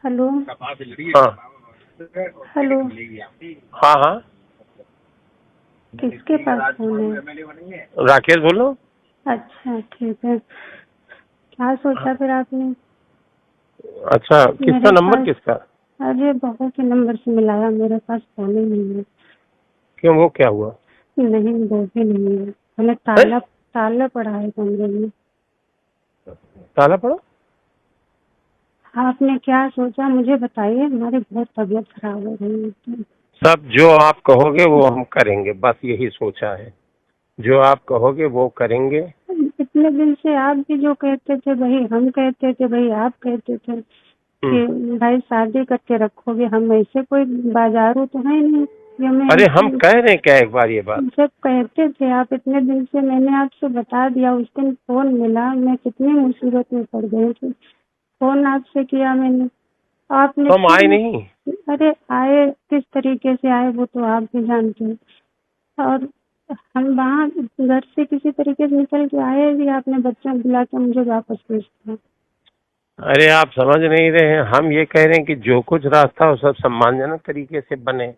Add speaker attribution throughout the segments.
Speaker 1: Hello.
Speaker 2: हाँ
Speaker 1: hello.
Speaker 2: हाँ हाँ,
Speaker 1: किसके पास फोन है?
Speaker 2: राकेश बोलो।
Speaker 1: अच्छा ठीक है। क्या सोचा फिर आपने?
Speaker 2: अच्छा, किसका
Speaker 1: मेरे
Speaker 2: नंबर
Speaker 1: पास
Speaker 2: किसका?
Speaker 1: अरे बहू के नंबर से मिलाया, मेरे पास फोन ही नहीं है।
Speaker 2: क्यों, वो क्या हुआ?
Speaker 1: नहीं, वो भी नहीं है। मैंने
Speaker 2: है?
Speaker 1: ताला ताला पड़ा है कमरे में।
Speaker 2: ताला पड़ा?
Speaker 1: आपने क्या सोचा मुझे बताइए, हमारी बहुत तबीयत खराब हो रही है।
Speaker 2: सब जो आप कहोगे वो हम करेंगे, बस यही सोचा है। जो आप कहोगे वो करेंगे।
Speaker 1: इतने दिन से आप भी जो कहते थे भाई हम कहते थे, भाई आप कहते थे
Speaker 2: हम्म।
Speaker 1: कि भाई शादी करके रखोगे, हम ऐसे कोई बाजारू तो है नहीं कि हमें
Speaker 2: अरे हम
Speaker 1: ऐसे।
Speaker 2: कह रहे हैं क्या एक बार ये बात?
Speaker 1: जब कहते थे आप इतने दिन से, मैंने आपसे बता दिया। उस दिन फोन मिला, मैं कितनी मुसीबत में पड़ गई थी। फोन आपसे किया मैंने, आपने
Speaker 2: तो हम आए
Speaker 1: फिर।
Speaker 2: नहीं?
Speaker 1: अरे आए, किस तरीके से आए वो तो आप भी जानते हैं। और हम वहाँ घर से किसी तरीके से निकल के आए भी, आपने बच्चों को बुला के मुझे वापस भेज दिया।
Speaker 2: अरे आप समझ नहीं रहे हैं, हम ये कह रहे हैं कि जो कुछ रास्ता हो सब सम्मानजनक तरीके से बने,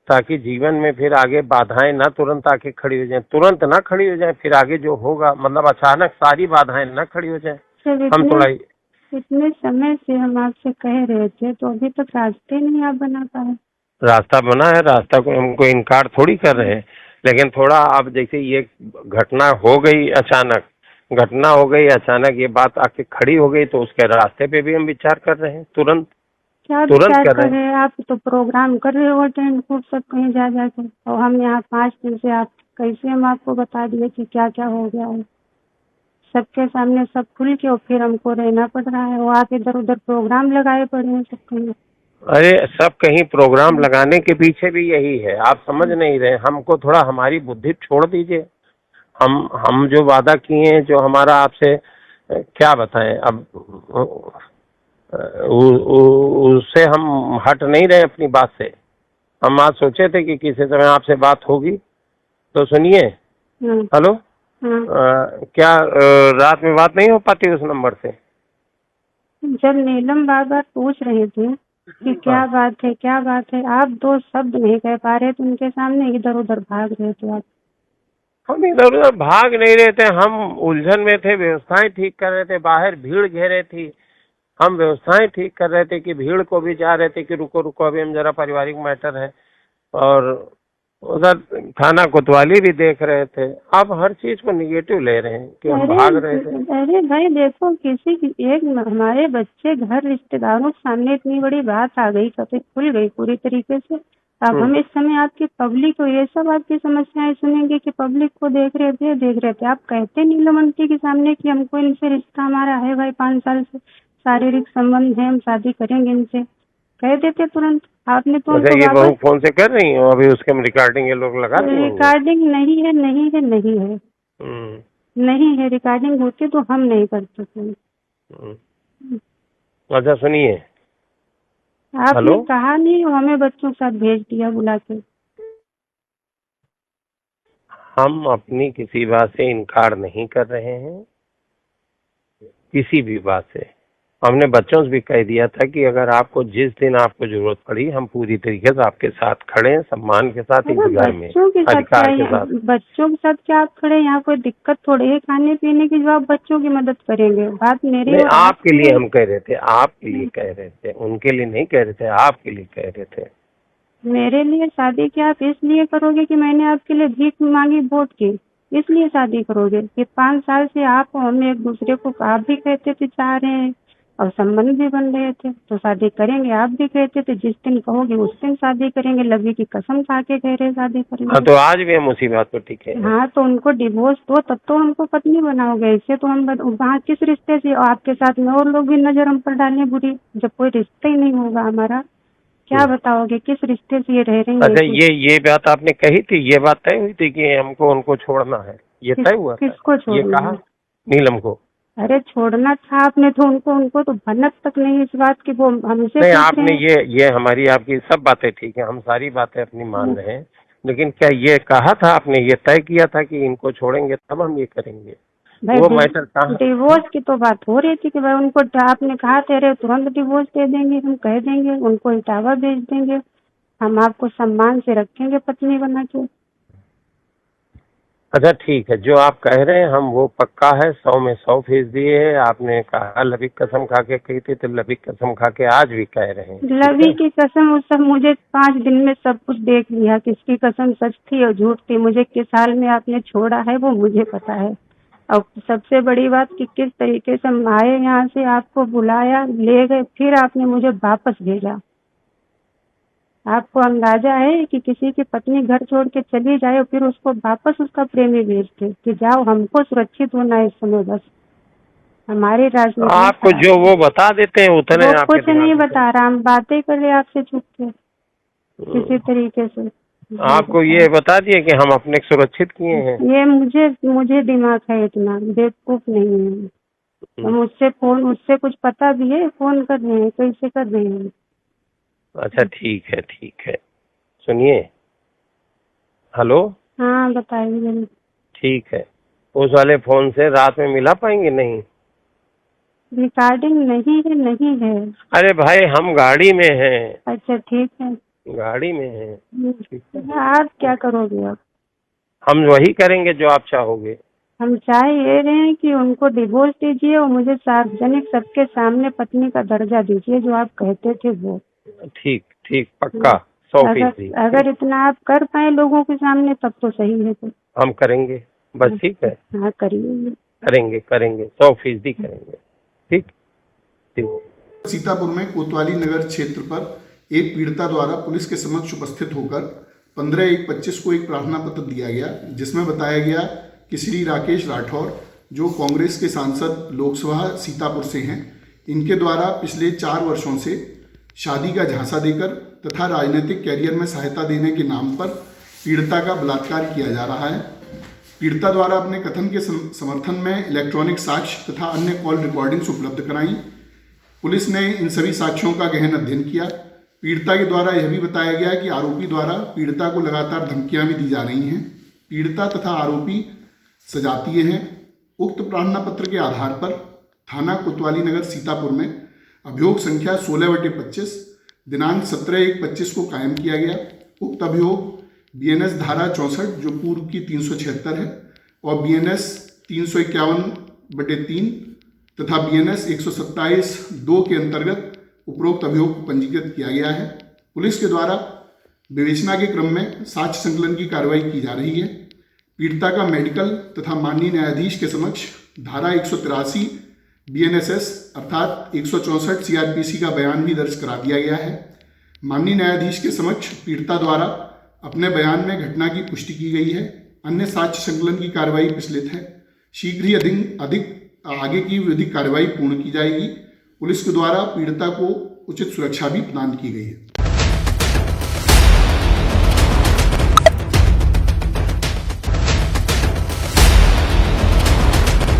Speaker 2: ताकि जीवन में फिर आगे बाधाएं ना तुरंत आके खड़ी हो जाएं, तुरंत ना खड़ी हो जाएं, फिर आगे जो होगा मतलब अचानक सारी बाधाएं ना खड़ी हो जाएं।
Speaker 1: जब
Speaker 2: हम
Speaker 1: इतने
Speaker 2: थोड़ा
Speaker 1: इतने समय से हम आपसे कह रहे थे, तो अभी तक रास्ते नहीं आप बना पाए।
Speaker 2: रास्ता बना है, रास्ता को हमको इनकार थोड़ी कर रहे हैं, लेकिन थोड़ा अब जैसे ये घटना हो गई अचानक, घटना हो गई अचानक, ये बात आके खड़ी हो गई, तो उसके रास्ते पे भी हम विचार कर रहे हैं, तुरंत
Speaker 1: क्या
Speaker 2: तुरंत
Speaker 1: विचार
Speaker 2: कर
Speaker 1: कर
Speaker 2: रहे हैं।
Speaker 1: रहे हैं आप? तो प्रोग्राम कर रहे हो अटेंड खूब सब कहीं जा जाके, और हम यहाँ 5 दिन से आप कैसे हम आपको बता दिए कि क्या क्या हो गया है सबके सामने, सब खुल के, और फिर हमको रहना पड़ रहा है। वो आप इधर उधर प्रोग्राम लगाए पड़े हैं सब कहीं।
Speaker 2: अरे सब कहीं प्रोग्राम लगाने के पीछे भी यही है, आप समझ नहीं रहे। हमको थोड़ा हमारी बुद्धि छोड़ दीजिए। हम जो वादा किए हैं, जो हमारा आपसे क्या बताएं अब, उससे हम हट नहीं रहे अपनी बात से। हम आज सोचे थे कि किसी समय आपसे बात होगी, तो सुनिए।
Speaker 1: हाँ।
Speaker 2: हेलो।
Speaker 1: हाँ।
Speaker 2: क्या रात में बात नहीं हो पाती उस नंबर से?
Speaker 1: जब नीलम बार बार पूछ रहे थे कि क्या
Speaker 2: हाँ,
Speaker 1: बात है क्या बात है, आप 2 शब्द नहीं कह पा रहे थे उनके सामने, इधर उधर भाग रहे थे आप।
Speaker 2: हम इधर उधर भाग नहीं रहे थे, हम उलझन में थे, व्यवस्थाएं ठीक कर रहे थे, बाहर भीड़ घेरे थी। हम व्यवस्थाएं ठीक कर रहे थे कि भीड़ को भी जा रहे थे कि रुको रुको, अभी हम जरा पारिवारिक मैटर है, और उधर थाना कोतवाली भी देख रहे थे। आप हर चीज को निगेटिव ले रहे हैं कि हम
Speaker 1: अरे
Speaker 2: भाग रहे थे।
Speaker 1: अरे भाई देखो, किसी की एक हमारे बच्चे घर रिश्तेदारों के सामने इतनी बड़ी बात आ गई, कभी खुल गई पूरी तरीके से। अब हम इस समय आपकी पब्लिक को ये सब आपकी समस्याएं सुनेंगे कि पब्लिक को देख रहे थे। आप कहते नीलम आंटी के सामने कि हमको इनसे रिश्ता हमारा है भाई, 5 साल से शारीरिक संबंध है, हम शादी करेंगे इनसे, कह देते तुरंत। आपने तो
Speaker 2: अच्छा,
Speaker 1: उनको
Speaker 2: ये बहू
Speaker 1: वापस।
Speaker 2: फोन से कर रही हो अभी, उसके हम रिकॉर्डिंग ये लोग लगा दिए होंगे।
Speaker 1: रिकॉर्डिंग नहीं है, नहीं है, नहीं है,
Speaker 2: हम्म।
Speaker 1: नहीं है। रिकॉर्डिंग होती तो हम नहीं करते थे।
Speaker 2: हम्म। अच्छा सुनिए।
Speaker 1: आपने
Speaker 2: हेलो।
Speaker 1: कहा नहीं, हमें बच्चों के साथ भेज दिया बुला के।
Speaker 2: हम अपनी किसी बात से इनकार नहीं कर रहे हैं, किसी भी बात से। हमने बच्चों से भी कह दिया था कि अगर आपको जिस दिन आपको जरूरत पड़ी, हम पूरी तरीके से आपके साथ खड़े हैं, सम्मान के साथ, इस
Speaker 1: अरे
Speaker 2: घर में
Speaker 1: बच्चों के साथ क्या
Speaker 2: अधिकार के साथ।
Speaker 1: बच्चों के साथ क्या आप खड़े? यहाँ कोई दिक्कत थोड़ी है खाने पीने की जो आप बच्चों की मदद करेंगे। बात मेरी
Speaker 2: नहीं,
Speaker 1: और
Speaker 2: आपके
Speaker 1: आपकी
Speaker 2: लिए
Speaker 1: है।
Speaker 2: हम कह रहे थे, आपके लिए कह रहे थे, उनके लिए नहीं कह रहे थे, आपके लिए कह रहे थे।
Speaker 1: मेरे लिए शादी क्या आप इसलिए करोगे कि मैंने आपके लिए भीख मांगी वोट की, इसलिए शादी करोगे? कि 5 साल से आप और हम एक दूसरे को, आप भी कहते थे चाह रहे हैं और संबंध भी बन रहे थे, तो शादी करेंगे। आप भी कहते थे जिस दिन कहोगे उस दिन शादी करेंगे, लवी की कसम खा के कह रहे शादी
Speaker 2: हाँ,
Speaker 1: करेंगे।
Speaker 2: तो आज भी हम उसी बात पर टिके हैं।
Speaker 1: हाँ, तो उनको डिवोर्स दो, तब तो हमको पत्नी बनाओगे। ऐसे तो हम वहाँ किस रिश्ते से, और आपके साथ में और लोग भी नजर हम पर डालें बुरी, जब कोई रिश्ता ही नहीं होगा हमारा। क्या बताओगे किस रिश्ते से ये रह रही है?
Speaker 2: अच्छा, ये बात आपने कही थी, ये बात तय हुई थी कि हमको उनको छोड़ना है, ये तय हुआ था?
Speaker 1: किसको
Speaker 2: ये
Speaker 1: छोड़ना
Speaker 2: कहा
Speaker 1: है?
Speaker 2: नीलम को?
Speaker 1: अरे छोड़ना था आपने तो उनको उनको तो भनक तक नहीं इस बात की, वो हमसे
Speaker 2: नहीं,
Speaker 1: पूछ रहे
Speaker 2: आपने
Speaker 1: हैं।
Speaker 2: ये हमारी आपकी सब बातें ठीक है, हम सारी बातें अपनी मान
Speaker 1: हम्म।
Speaker 2: रहे हैं, लेकिन क्या ये कहा था आपने, ये तय किया था कि इनको छोड़ेंगे तब हम ये करेंगे? वो मैटर कहाँ?
Speaker 1: डिवोर्स की तो बात हो रही थी कि भाई उनको आपने कहा थे अरे तुरंत डिवोर्स दे देंगे, हम कह देंगे उनको इटावा भेज देंगे, हम आपको सम्मान से रखेंगे पत्नी बना के।
Speaker 2: अच्छा ठीक है, जो आप कह रहे हैं हम वो पक्का है, 100 में 100% है। आपने कहा लवी कसम खा के कही थी, तो लवी कसम खा के आज भी कह रहे हैं।
Speaker 1: लवी की कसम उस सब मुझे 5 दिन में सब कुछ देख लिया, किसकी कसम सच थी और झूठ थी, मुझे किस हाल में आपने छोड़ा है वो मुझे पता है। और सबसे बड़ी बात कि किस तरीके से हम आए यहाँ से, आपको बुलाया, ले गए, फिर आपने मुझे वापस भेजा। आपको अंदाजा है कि किसी की पत्नी घर छोड़ के चली जाए और फिर उसको वापस उसका प्रेमी भेजते कि जाओ, हमको सुरक्षित होना है इस समय, बस हमारी राजनीति।
Speaker 2: आपको जो वो बता देते हैं उतने
Speaker 1: वो
Speaker 2: आपके
Speaker 1: कुछ नहीं बता रहा, हम बातें कर रहे आपसे छुप के किसी तरीके से।
Speaker 2: आपको ये बता दिए कि हम अपने सुरक्षित किए हैं।
Speaker 1: ये मुझे दिमाग है, इतना बेवकूफ नहीं है। तो मुझसे कुछ पता भी है, फोन कर रहे हैं, कैसे कर रहे हैं?
Speaker 2: अच्छा ठीक है, सुनिए। हेलो,
Speaker 1: हाँ बताइए।
Speaker 2: ठीक है, उस वाले फोन से रात में मिला पाएंगे? नहीं,
Speaker 1: रिकॉर्डिंग नहीं है।
Speaker 2: अरे भाई हम गाड़ी में हैं।
Speaker 1: अच्छा ठीक है,
Speaker 2: गाड़ी में हैं। ठीक है,
Speaker 1: आप क्या करोगे अब?
Speaker 2: हम वही करेंगे जो आप चाहोगे।
Speaker 1: हम चाह ये रहे हैं कि उनको डिवोर्स दीजिए और मुझे सार्वजनिक सबके सामने पत्नी का दर्जा दीजिए जो आप कहते थे वो।
Speaker 2: ठीक पक्का 100%।
Speaker 1: अगर इतना आप कर पाए लोगों के सामने तब तो सही है। तो
Speaker 2: हम करेंगे, बस ठीक है।
Speaker 1: हाँ करिए,
Speaker 2: करेंगे 100% करेंगे। ठीक।
Speaker 3: सीतापुर में कोतवाली नगर क्षेत्र पर एक पीड़िता द्वारा पुलिस के समक्ष उपस्थित होकर 15/1/25 को एक प्रार्थना पत्र दिया गया, जिसमें बताया गया कि श्री राकेश राठौर, जो कांग्रेस के सांसद लोकसभा सीतापुर से हैं, इनके द्वारा पिछले 4 वर्षों से शादी का झांसा देकर तथा राजनीतिक कैरियर में सहायता देने के नाम पर पीड़िता का बलात्कार किया जा रहा है। पीड़िता द्वारा अपने कथन के समर्थन में इलेक्ट्रॉनिक साक्ष्य तथा अन्य कॉल रिकॉर्डिंग्स उपलब्ध कराई। पुलिस ने इन सभी साक्ष्यों का गहन अध्ययन किया। पीड़िता के द्वारा यह भी बताया गया कि आरोपी द्वारा पीड़िता को लगातार धमकियां भी दी जा रही हैं। पीड़िता तथा आरोपी सजातीय हैं। उक्त प्रार्थना पत्र के आधार पर थाना कोतवाली नगर सीतापुर में अभियोग संख्या 16/25 दिनांक 17/1/25 को कायम किया गया। उक्त अभियोग BNS धारा 64 जो पूर्व की 376 है और BNS 351/3 तथा BNS 127(2) के अंतर्गत उपरोक्त अभियोग को पंजीकृत किया गया है। पुलिस के द्वारा विवेचना के क्रम में साक्ष्य संकलन की कार्रवाई की जा रही है। पीड़िता का मेडिकल तथा माननीय न्यायाधीश के समक्ष धारा 183 BNSS अर्थात 164 CRPC का बयान भी दर्ज करा दिया गया है। माननीय न्यायाधीश के समक्ष पीड़िता द्वारा अपने बयान में घटना की पुष्टि की गई है। अन्य साक्ष्य संकलन की कार्रवाई प्रचलित है। शीघ्र ही अधिक आगे की विधिक कार्रवाई पूर्ण की जाएगी। पुलिस के द्वारा पीड़िता को उचित सुरक्षा भी प्रदान की गई है।